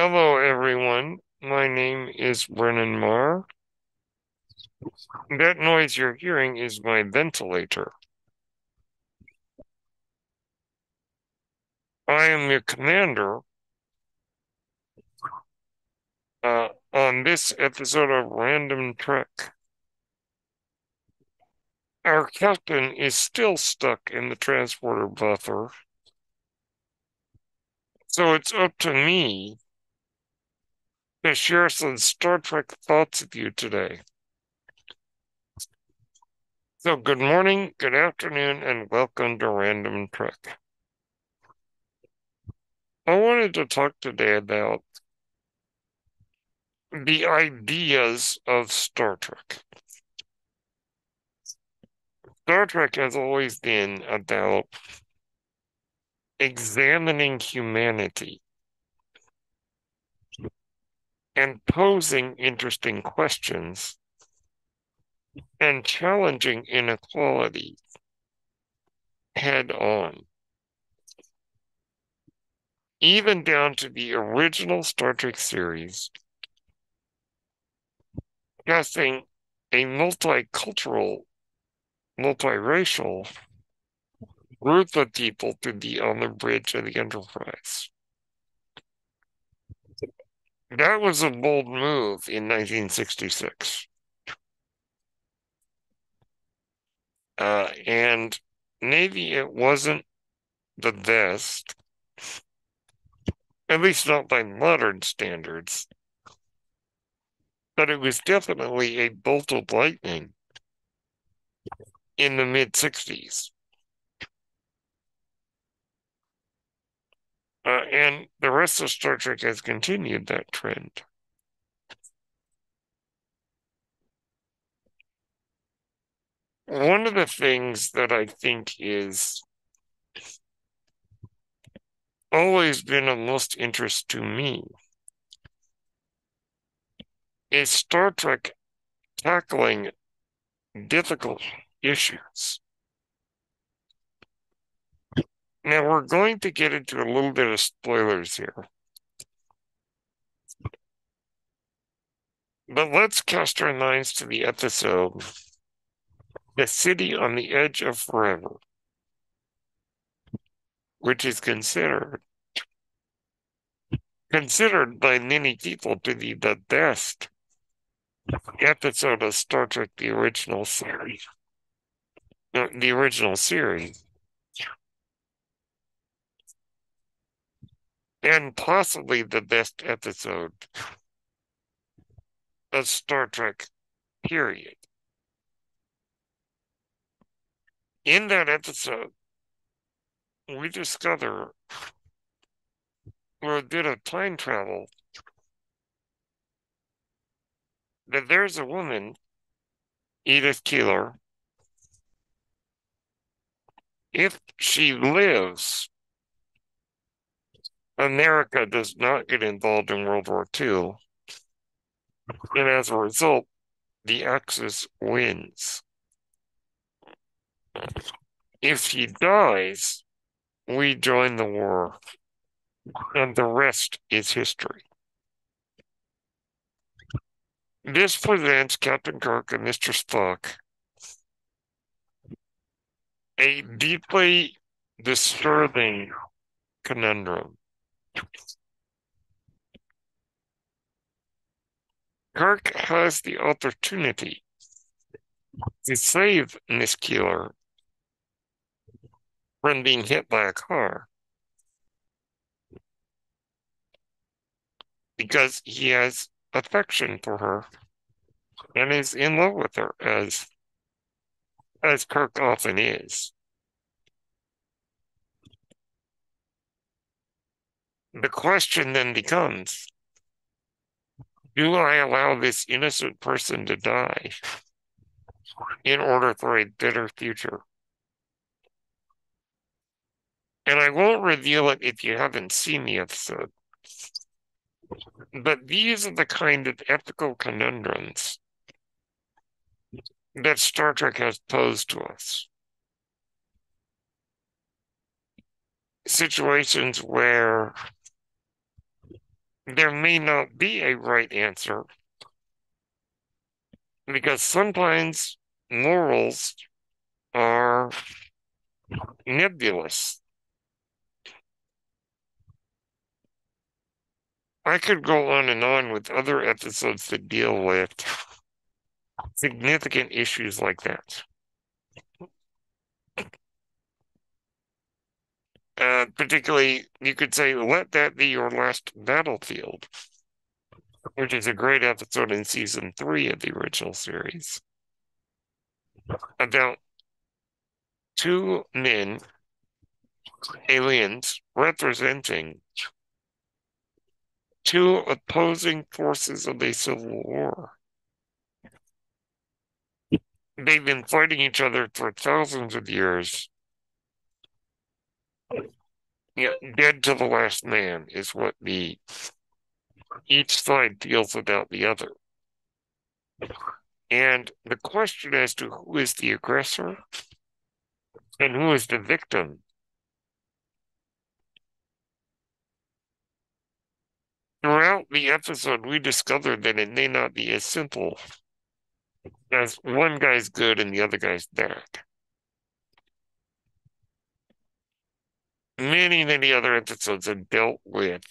Hello, everyone. My name is Brennan Marr. That noise you're hearing is my ventilator. I am your commander on this episode of Random Trek. Our captain is still stuck in the transporter buffer, so it's up to me to share some Star Trek thoughts with you today. So, good morning, good afternoon, and welcome to Random Trek. I wanted to talk today about the ideas of Star Trek. Star Trek has always been about examining humanity and posing interesting questions and challenging inequality head on, even down to the original Star Trek series, casting a multicultural, multiracial group of people to be on the bridge of the Enterprise. That was a bold move in 1966. And maybe it wasn't the best, at least not by modern standards, but it was definitely a bolt of lightning in the mid 60s. And the rest of Star Trek has continued that trend. One of the things that I think is always been of most interest to me is Star Trek tackling difficult issues. Now, we're going to get into a little bit of spoilers here, but let's cast our minds to the episode The City on the Edge of Forever, which is considered by many people to be the best episode of Star Trek the original series. The original series, and possibly the best episode of Star Trek, period. In that episode, we discover through a bit of time travel that there's a woman, Edith Keeler. If she lives, America does not get involved in World War II, and as a result, the Axis wins. If she dies, we join the war, and the rest is history. This presents Captain Kirk and Mr. Spock a deeply disturbing conundrum. Kirk has the opportunity to save Miss Keeler from being hit by a car because he has affection for her and is in love with her, as Kirk often is. The question then becomes, do I allow this innocent person to die in order for a better future? And I won't reveal it if you haven't seen the episode, but these are the kind of ethical conundrums that Star Trek has posed to us. Situations where there may not be a right answer because sometimes morals are nebulous. I could go on and on with other episodes that deal with significant issues like that. Particularly, you could say, Let That Be Your Last Battlefield, which is a great episode in season 3 of the original series, about two men, aliens, representing two opposing forces of a civil war. They've been fighting each other for thousands of years. Yeah, dead to the last man is what each side feels about the other. And the question as to who is the aggressor and who is the victim, throughout the episode, we discovered that it may not be as simple as one guy's good and the other guy's bad. Many other episodes have dealt with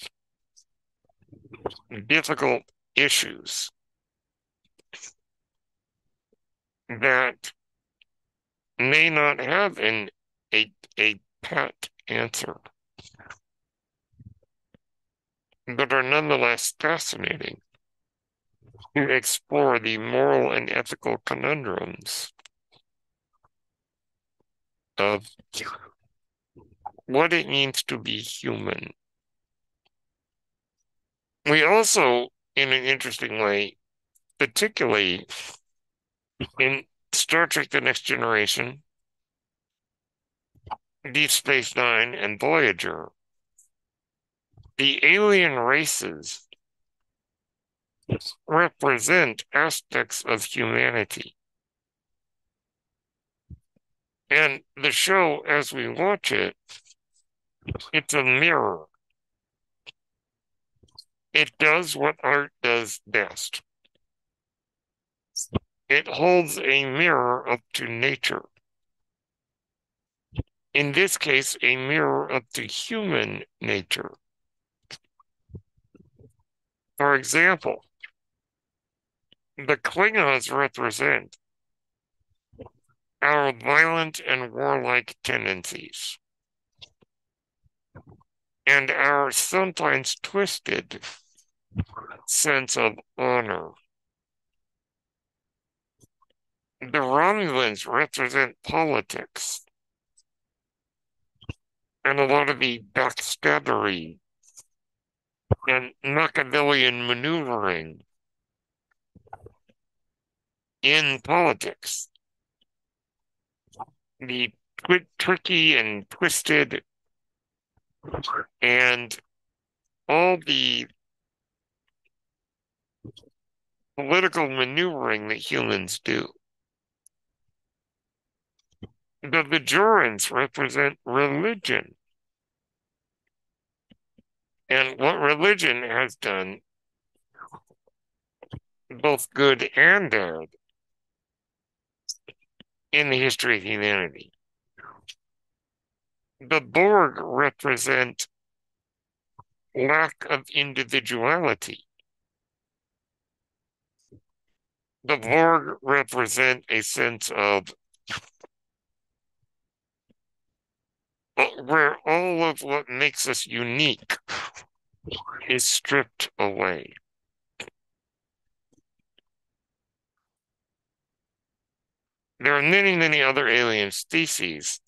difficult issues that may not have a pat answer, but are nonetheless fascinating to explore the moral and ethical conundrums of what it means to be human. We also, in an interesting way, particularly in Star Trek The Next Generation, Deep Space Nine, and Voyager, the alien races represent aspects of humanity. And the show, as we watch it, it's a mirror. It does what art does best. It holds a mirror up to nature. In this case, a mirror up to human nature. For example, the Klingons represent our violent and warlike tendencies and our sometimes twisted sense of honor. The Romulans represent politics and a lot of the backstabbery and Machiavellian maneuvering in politics. The tricky and twisted and all the political maneuvering that humans do. The Bajorans represent religion. And what religion has done, both good and bad, in the history of humanity. The Borg represent lack of individuality. The Borg represent a sense of where all of what makes us unique is stripped away. There are many other alien species.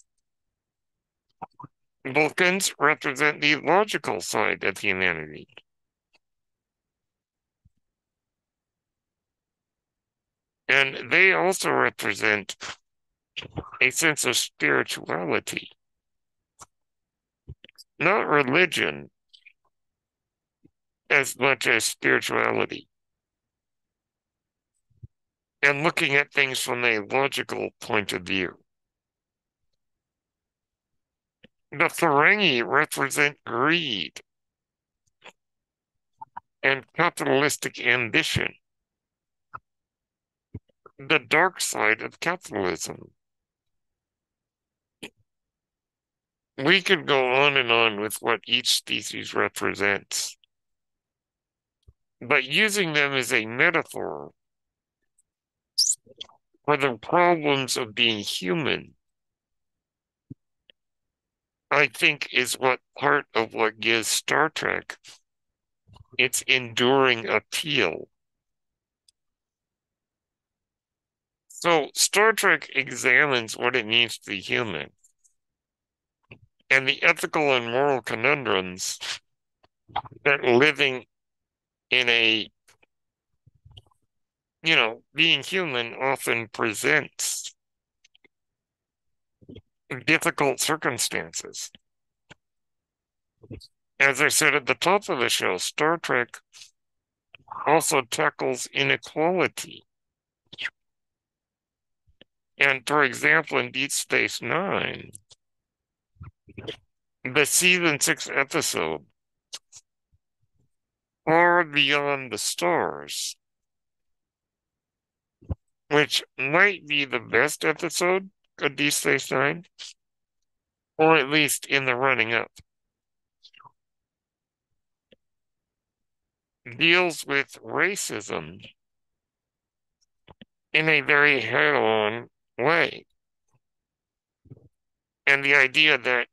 Vulcans represent the logical side of humanity. And they also represent a sense of spirituality. Not religion as much as spirituality. And looking at things from a logical point of view. The Ferengi represent greed. and capitalistic ambition, the dark side of capitalism. We could go on with what each species represents, but using them as a metaphor for the problems of being human, I think is what part of what gives Star Trek its enduring appeal. So Star Trek examines what it means to be human and the ethical and moral conundrums that living in being human often presents difficult circumstances. As I said at the top of the show, Star Trek also tackles inequality. And for example, in Deep Space Nine, the season 6 episode, Far Beyond the Stars, which might be the best episode of Deep Space Nine, or at least in the running up, deals with racism in a very head-on way. And the idea that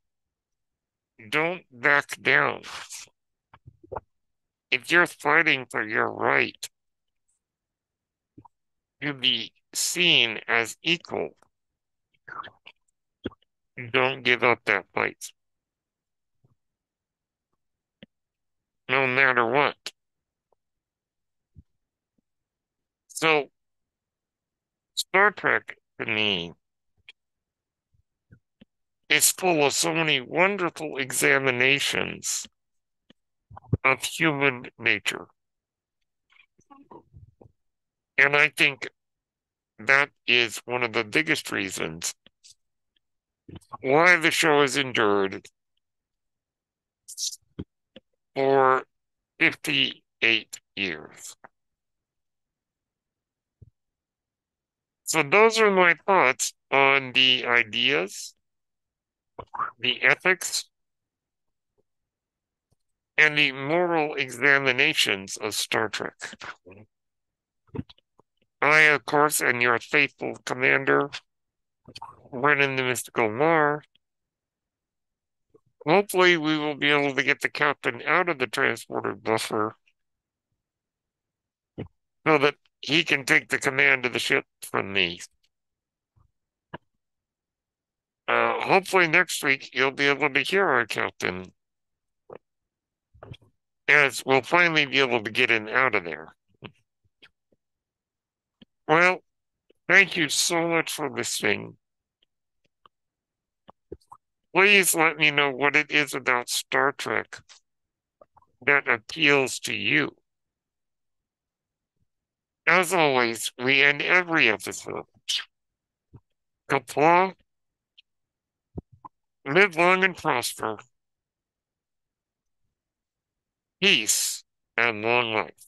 don't back down. If you're fighting for your right to be seen as equal, don't give up that fight, no matter what. So, Star Trek, to me, is full of so many wonderful examinations of human nature. And I think that is one of the biggest reasons why the show has endured for 58 years. So those are my thoughts on the ideas, the ethics, and the moral examinations of Star Trek. I, of course, am your faithful commander, Brennan the Mystical Mar. Hopefully, we will be able to get the captain out of the transporter buffer so that he can take the command of the ship from me. Hopefully next week you'll be able to hear our captain, as we'll finally be able to get him out of there. Well, thank you so much for listening. Please let me know what it is about Star Trek that appeals to you. As always, we end every episode. Kapla, live long and prosper. Peace and long life.